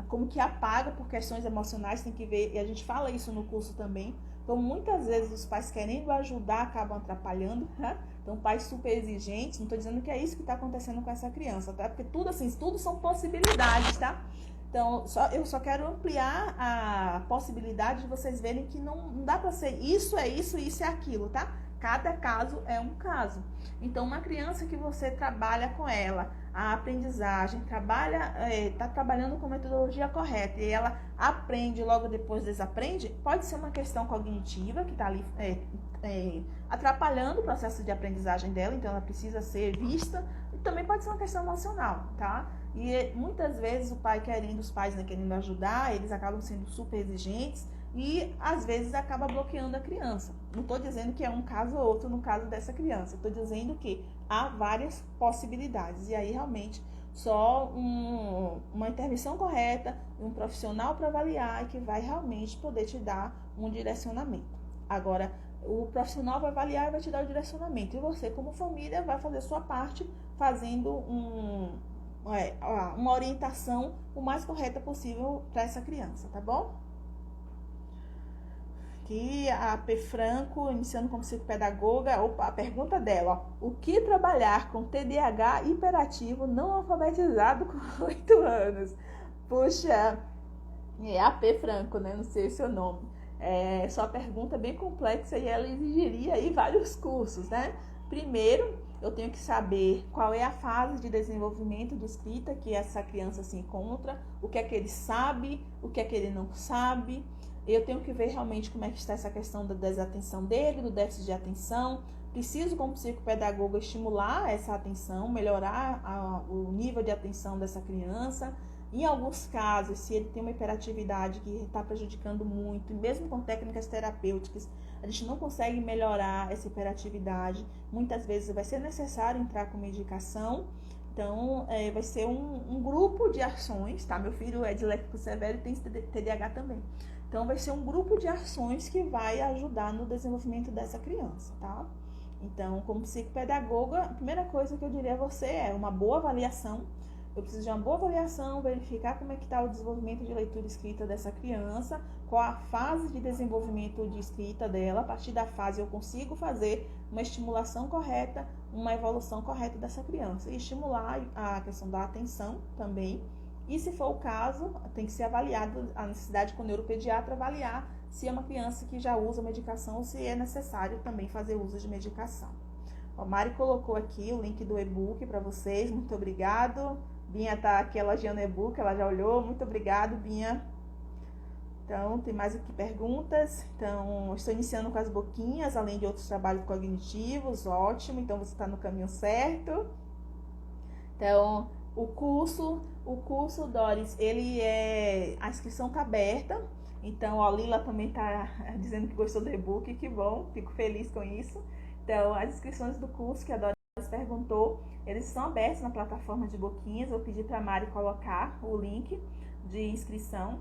como que apaga por questões emocionais, tem que ver, e a gente fala isso no curso também. Então, muitas vezes os pais querendo ajudar acabam atrapalhando, né? Então, pais super exigentes, não estou dizendo que é isso que está acontecendo com essa criança, tá? Porque tudo assim, tudo são possibilidades, tá? Então, eu só quero ampliar a possibilidade de vocês verem que não dá para ser isso é aquilo, tá? Cada caso é um caso. Então, uma criança que você trabalha com ela, a aprendizagem, tá trabalhando com metodologia correta e ela aprende logo depois desaprende, pode ser uma questão cognitiva que está ali atrapalhando o processo de aprendizagem dela, então ela precisa ser vista, e também pode ser uma questão emocional, tá? E muitas vezes os pais querendo ajudar, eles acabam sendo super exigentes e às vezes acaba bloqueando a criança. Não estou dizendo que é um caso ou outro no caso dessa criança, estou dizendo que há várias possibilidades e aí realmente só uma intervenção correta, um profissional para avaliar e que vai realmente poder te dar um direcionamento. Agora, o profissional vai avaliar e vai te dar o direcionamento e você como família vai fazer a sua parte fazendo uma orientação o mais correta possível para essa criança, tá bom? Aqui a P. Franco, iniciando como psicopedagoga, a pergunta dela, ó, o que trabalhar com TDAH hiperativo não alfabetizado com 8 anos? Puxa, é a P. Franco, né? Não sei o seu nome. Sua pergunta é bem complexa e ela exigiria aí vários cursos, né? Primeiro, eu tenho que saber qual é a fase de desenvolvimento de escrita que essa criança se encontra, o que é que ele sabe, o que é que ele não sabe. Eu tenho que ver realmente como é que está essa questão da desatenção dele, do déficit de atenção. Preciso, como psicopedagoga, estimular essa atenção, melhorar o nível de atenção dessa criança. Em alguns casos, se ele tem uma hiperatividade que está prejudicando muito, e mesmo com técnicas terapêuticas, a gente não consegue melhorar essa hiperatividade. Muitas vezes vai ser necessário entrar com medicação. Então, vai ser um grupo de ações, tá? Meu filho é disléxico severo e tem TDAH também. Então, vai ser um grupo de ações que vai ajudar no desenvolvimento dessa criança, tá? Então, como psicopedagoga, a primeira coisa que eu diria a você é uma boa avaliação. Eu preciso de uma boa avaliação, verificar como é que está o desenvolvimento de leitura e escrita dessa criança, qual a fase de desenvolvimento de escrita dela. A partir da fase eu consigo fazer uma estimulação correta, uma evolução correta dessa criança. E estimular a questão da atenção também. E se for o caso, tem que ser avaliado a necessidade com o neuropediatra, avaliar se é uma criança que já usa medicação ou se é necessário também fazer uso de medicação. A Mari colocou aqui o link do e-book para vocês, muito obrigado. Binha está aqui elogiando o e-book, ela já olhou, muito obrigado, Binha. Então, tem mais aqui perguntas. Então, estou iniciando com as boquinhas, além de outros trabalhos cognitivos, ótimo, então você está no caminho certo. Então, o curso, Doris, a inscrição está aberta. Então, a Lila também está dizendo que gostou do e-book, que bom, fico feliz com isso. Então, as inscrições do curso que a Doris perguntou, eles estão abertos na plataforma de Boquinhas. Vou pedir para a Mari colocar o link de inscrição.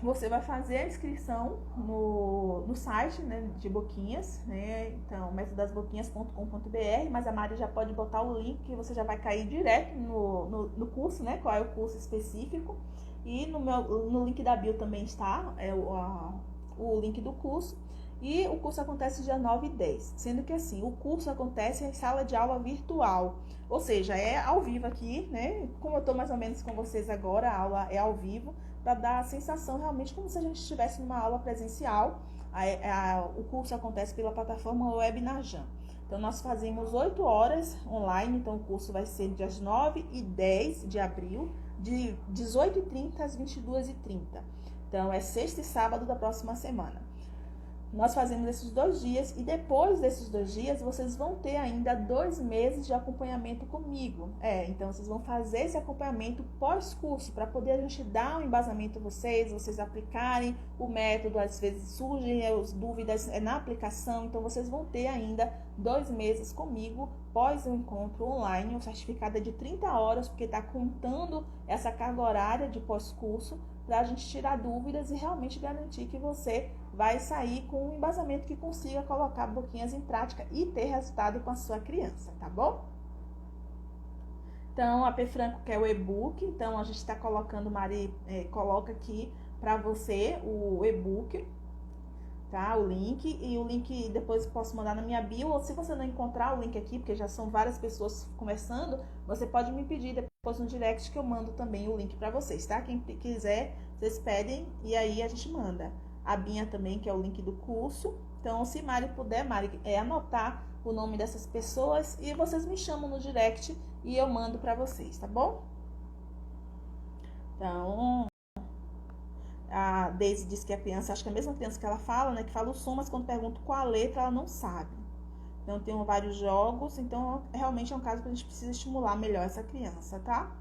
Você vai fazer a inscrição no site, né, de Boquinhas, né? Então, metodasboquinhas.com.br, mas a Mari já pode botar o link que você já vai cair direto no curso, né? Qual é o curso específico. E no link da bio também está o link do curso. E o curso acontece dia 9 e 10, sendo que assim, o curso acontece em sala de aula virtual, ou seja, é ao vivo aqui, né? Como eu estou mais ou menos com vocês agora, a aula é ao vivo, para dar a sensação realmente como se a gente estivesse numa aula presencial. O curso acontece pela plataforma Webinarjan. Então, nós fazemos 8 horas online, então o curso vai ser dias 9 e 10 de abril, de 18h30 às 22h30. Então, é sexta e sábado da próxima semana. Nós fazemos esses 2 dias e depois desses 2 dias vocês vão ter ainda 2 meses de acompanhamento comigo. Então vocês vão fazer esse acompanhamento pós-curso para poder a gente dar um embasamento a vocês aplicarem o método. Às vezes surgem as dúvidas na aplicação, então vocês vão ter ainda 2 meses comigo pós o encontro online. O certificado é de 30 horas, porque está contando essa carga horária de pós-curso para a gente tirar dúvidas e realmente garantir que você vai sair com um embasamento que consiga colocar Boquinhas em prática e ter resultado com a sua criança, tá bom? Então, a P Franco quer o e-book, então a gente está colocando, Mari, coloca aqui para você o e-book, tá? O link, e o link depois eu posso mandar na minha bio, ou se você não encontrar o link aqui, porque já são várias pessoas conversando, você pode me pedir depois no direct que eu mando também o link para vocês, tá? Quem quiser, vocês pedem e aí a gente manda. A Binha também, que é o link do curso. Então, se Mari puder, Mari, anotar o nome dessas pessoas e vocês me chamam no direct e eu mando para vocês, tá bom? Então, a Daisy diz que a criança, acho que é a mesma criança que ela fala, né? Que fala o som, mas quando pergunto qual a letra, ela não sabe. Então, tem vários jogos, então realmente é um caso que a gente precisa estimular melhor essa criança, tá?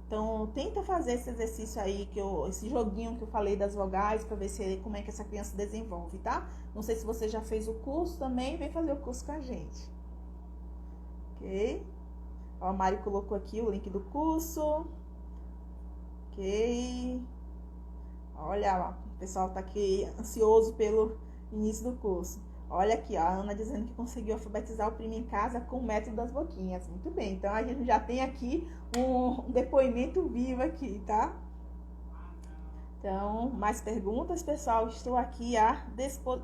Então, tenta fazer esse exercício aí, esse joguinho que eu falei das vogais, para ver como é que essa criança desenvolve, tá? Não sei se você já fez o curso também, vem fazer o curso com a gente. Ok? Ó, a Mari colocou aqui o link do curso. Ok? Olha lá, o pessoal tá aqui ansioso pelo início do curso. Olha aqui, ó, a Ana dizendo que conseguiu alfabetizar o primo em casa com o método das boquinhas. Muito bem, então a gente já tem aqui um depoimento vivo aqui, tá? Então, mais perguntas, pessoal? Estou aqui à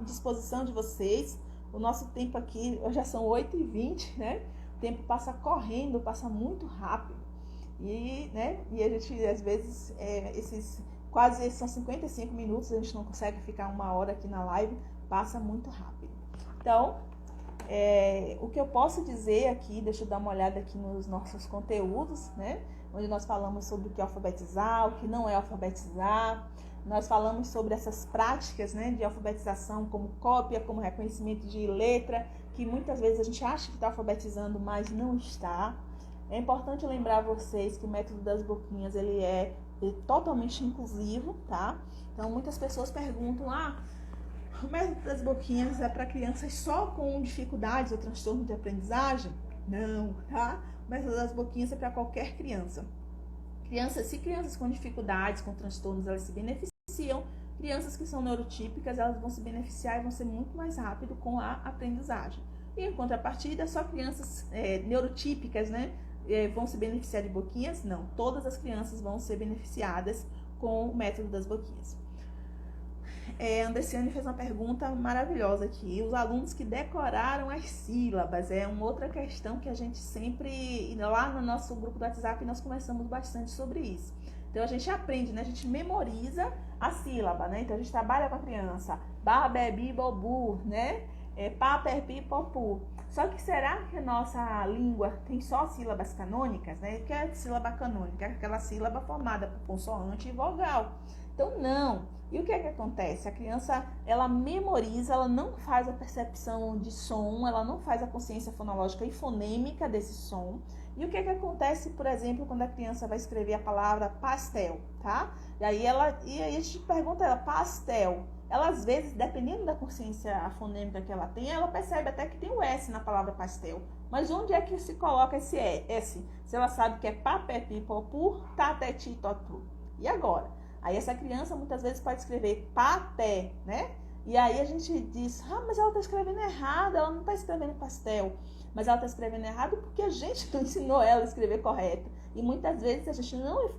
disposição de vocês. O nosso tempo aqui, já são 8h20, né? O tempo passa correndo, passa muito rápido. E a gente, às vezes, quase são 55 minutos, a gente não consegue ficar 1 hora aqui na live, passa muito rápido. Então, o que eu posso dizer aqui, deixa eu dar uma olhada aqui nos nossos conteúdos, né? Onde nós falamos sobre o que é alfabetizar, o que não é alfabetizar. Nós falamos sobre essas práticas, né, de alfabetização, como cópia, como reconhecimento de letra, que muitas vezes a gente acha que está alfabetizando, mas não está. É importante lembrar vocês que o método das boquinhas, ele é totalmente inclusivo, tá? Então, muitas pessoas perguntam, o método das boquinhas é para crianças só com dificuldades ou transtorno de aprendizagem? Não, tá? O método das boquinhas é para qualquer criança. Se crianças com dificuldades, com transtornos, elas se beneficiam. Crianças que são neurotípicas, elas vão se beneficiar e vão ser muito mais rápido com a aprendizagem. E em contrapartida, só crianças neurotípicas, né, vão se beneficiar de boquinhas? Não, todas as crianças vão ser beneficiadas com o método das boquinhas. Andreciane fez uma pergunta maravilhosa aqui. Os alunos que decoraram as sílabas é uma outra questão que a gente sempre, lá no nosso grupo do WhatsApp, nós conversamos bastante sobre isso. Então a gente aprende, né? A gente memoriza a sílaba, né? Então a gente trabalha com a criança, ba, be, bi, bo, bu, né? Pa, per, pi, po, pu. Só que será que a nossa língua tem só sílabas canônicas, né? O que é sílaba canônica? É aquela sílaba formada por consoante e vogal. Então não. E o que é que acontece? A criança, ela memoriza, ela não faz a percepção de som, ela não faz a consciência fonológica e fonêmica desse som. E o que é que acontece, por exemplo, quando a criança vai escrever a palavra pastel, tá? E aí a gente pergunta a ela, pastel. Ela, às vezes, dependendo da consciência fonêmica que ela tem, ela percebe até que tem o S na palavra pastel. Mas onde é que se coloca esse S? Se ela sabe que é pá, pé, pi, pó, pu, tá, té, ti, tó, tu. E agora? Aí essa criança muitas vezes pode escrever paté, né? E aí a gente diz, mas ela está escrevendo errado, ela não está escrevendo pastel. Mas ela está escrevendo errado porque a gente não ensinou ela a escrever correto. E muitas vezes a gente não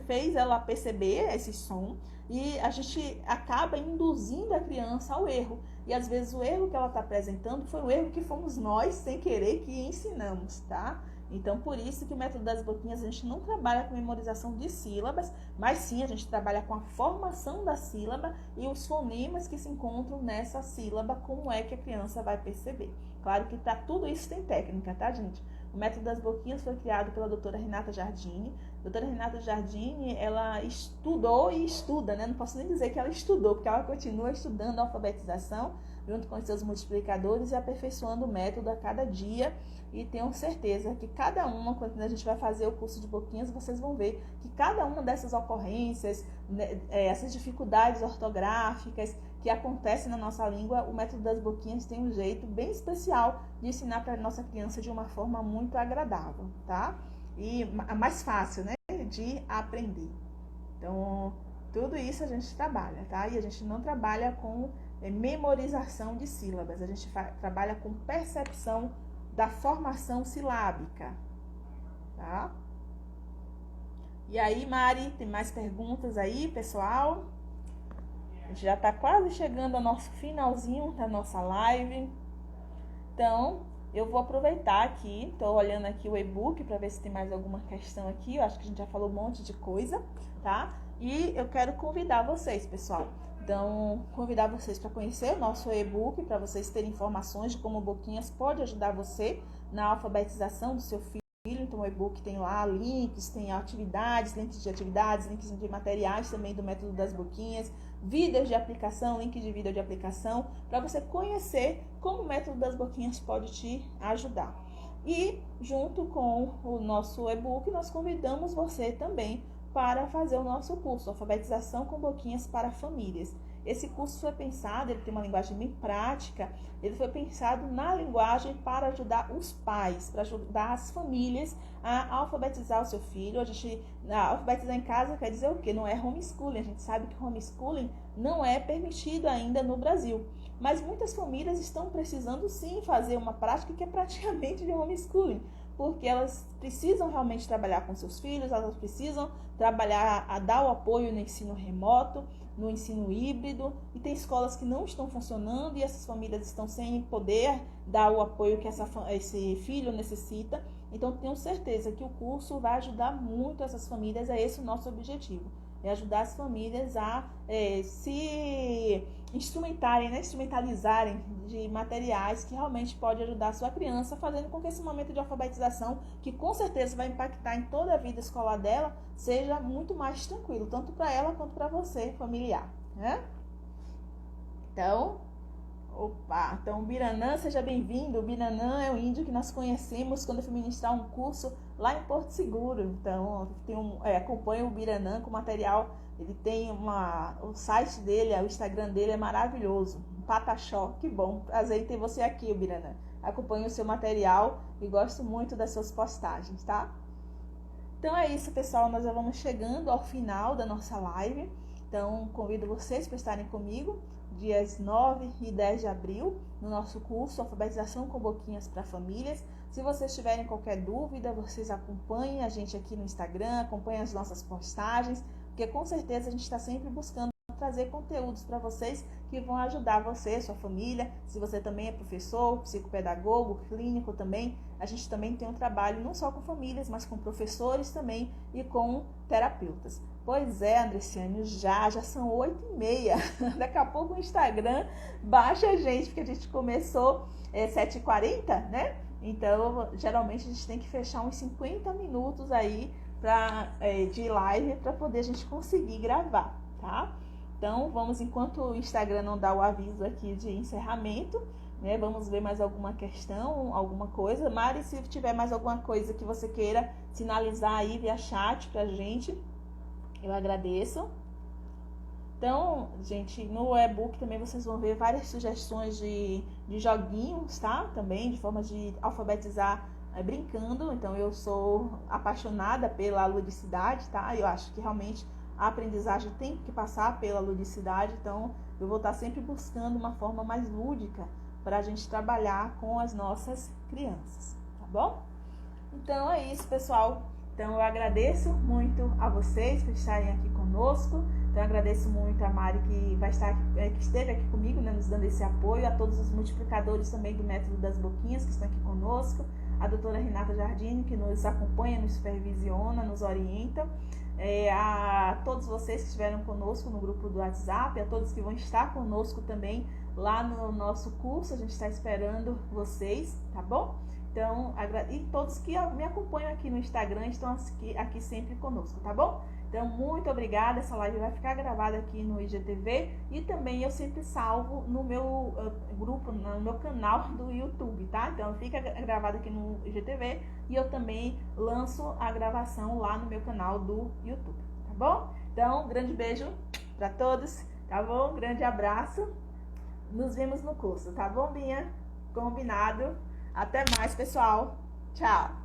fez ela perceber esse som e a gente acaba induzindo a criança ao erro. E às vezes o erro que ela está apresentando foi um erro que fomos nós, sem querer, que ensinamos, tá? Então, por isso que o método das boquinhas, a gente não trabalha com memorização de sílabas, mas sim a gente trabalha com a formação da sílaba e os fonemas que se encontram nessa sílaba, como é que a criança vai perceber. Claro que tudo isso tem técnica, tá, gente? O método das boquinhas foi criado pela doutora Renata Giardini. A doutora Renata Giardini, ela estudou e estuda, né? Não posso nem dizer que ela estudou, porque ela continua estudando a alfabetização junto com os seus multiplicadores e aperfeiçoando o método a cada dia. E tenho certeza que cada uma, quando a gente vai fazer o curso de boquinhas, vocês vão ver que cada uma dessas ocorrências, essas dificuldades ortográficas que acontecem na nossa língua, o método das boquinhas tem um jeito bem especial de ensinar para a nossa criança de uma forma muito agradável, tá? E mais fácil, né, de aprender. Então, tudo isso a gente trabalha, tá? E a gente não trabalha com memorização de sílabas, a gente trabalha com percepção da formação silábica, tá? E aí, Mari, tem mais perguntas aí, pessoal? A gente já tá quase chegando ao nosso finalzinho da nossa live. Então, eu vou aproveitar aqui, tô olhando aqui o e-book para ver se tem mais alguma questão aqui. Eu acho que a gente já falou um monte de coisa, tá? E eu quero convidar vocês, pessoal. Então, convidar vocês para conhecer o nosso e-book, para vocês terem informações de como o Boquinhas pode ajudar você na alfabetização do seu filho. Então, o e-book tem lá links, tem atividades, links de materiais também do método das boquinhas, vídeos de aplicação, link de vídeo de aplicação, para você conhecer como o método das boquinhas pode te ajudar. E, junto com o nosso e-book, nós convidamos você também para fazer o nosso curso, Alfabetização com Boquinhas para Famílias. Esse curso foi pensado, ele tem uma linguagem bem prática, ele foi pensado na linguagem para ajudar os pais, para ajudar as famílias a alfabetizar o seu filho. Alfabetizar em casa quer dizer o quê? Não é homeschooling, a gente sabe que homeschooling não é permitido ainda no Brasil. Mas muitas famílias estão precisando sim fazer uma prática que é praticamente de homeschooling, porque elas precisam realmente trabalhar com seus filhos, elas precisam trabalhar, a dar o apoio no ensino remoto, no ensino híbrido, e tem escolas que não estão funcionando e essas famílias estão sem poder dar o apoio que esse filho necessita. Então, tenho certeza que o curso vai ajudar muito essas famílias, é esse o nosso objetivo. É ajudar as famílias a se instrumentarem, né? Instrumentalizarem de materiais que realmente pode ajudar a sua criança, fazendo com que esse momento de alfabetização, que com certeza vai impactar em toda a vida escolar dela, seja muito mais tranquilo, tanto para ela quanto para você, familiar, né? Então, então o Biranã, seja bem-vindo. O Biranã é o índio que nós conhecemos quando eu fui ministrar um curso lá em Porto Seguro. Então, acompanho o Biranã com material. Ele tem o site dele, o Instagram dele é maravilhoso. Pataxó, que bom. Prazer em ter você aqui, Biranã. Acompanho o seu material e gosto muito das suas postagens, tá? Então é isso, pessoal. Nós já vamos chegando ao final da nossa live. Então, convido vocês para estarem comigo dias 9 e 10 de abril, no nosso curso Alfabetização com Boquinhas para Famílias. Se vocês tiverem qualquer dúvida, vocês acompanhem a gente aqui no Instagram, acompanhem as nossas postagens, porque com certeza a gente está sempre buscando trazer conteúdos para vocês que vão ajudar você, sua família. Se você também é professor, psicopedagogo, clínico também, a gente também tem um trabalho não só com famílias, mas com professores também e com terapeutas. Pois é, Andreciane, já são 8h30. Daqui a pouco o Instagram baixa a gente, porque a gente começou 7h40, né? Então, geralmente a gente tem que fechar uns 50 minutos aí de live para poder a gente conseguir gravar, tá? Então, vamos, enquanto o Instagram não dá o aviso aqui de encerramento, né? Vamos ver mais alguma questão, alguma coisa. Mari, se tiver mais alguma coisa que você queira sinalizar aí via chat pra gente, eu agradeço. Então, gente, no e-book também vocês vão ver várias sugestões de joguinhos, tá? Também de formas de alfabetizar brincando. Então, eu sou apaixonada pela ludicidade, tá? Eu acho que realmente a aprendizagem tem que passar pela ludicidade. Então, eu vou estar sempre buscando uma forma mais lúdica para a gente trabalhar com as nossas crianças, tá bom? Então, é isso, pessoal. Então, eu agradeço muito a vocês por estarem aqui conosco. Então, eu agradeço muito a Mari que esteve aqui comigo, né, nos dando esse apoio, a todos os multiplicadores também do método das boquinhas que estão aqui conosco, a doutora Renata Giardini, que nos acompanha, nos supervisiona, nos orienta, a todos vocês que estiveram conosco no grupo do WhatsApp, a todos que vão estar conosco também lá no nosso curso. A gente está esperando vocês, tá bom? Então, Então, e todos que me acompanham aqui no Instagram estão aqui sempre conosco, tá bom? Então, muito obrigada. Essa live vai ficar gravada aqui no IGTV e também eu sempre salvo no meu grupo, no meu canal do YouTube, tá? Então, fica gravado aqui no IGTV e eu também lanço a gravação lá no meu canal do YouTube, tá bom? Então, grande beijo para todos, tá bom? Grande abraço. Nos vemos no curso, tá bom, Binha? Combinado. Até mais, pessoal. Tchau.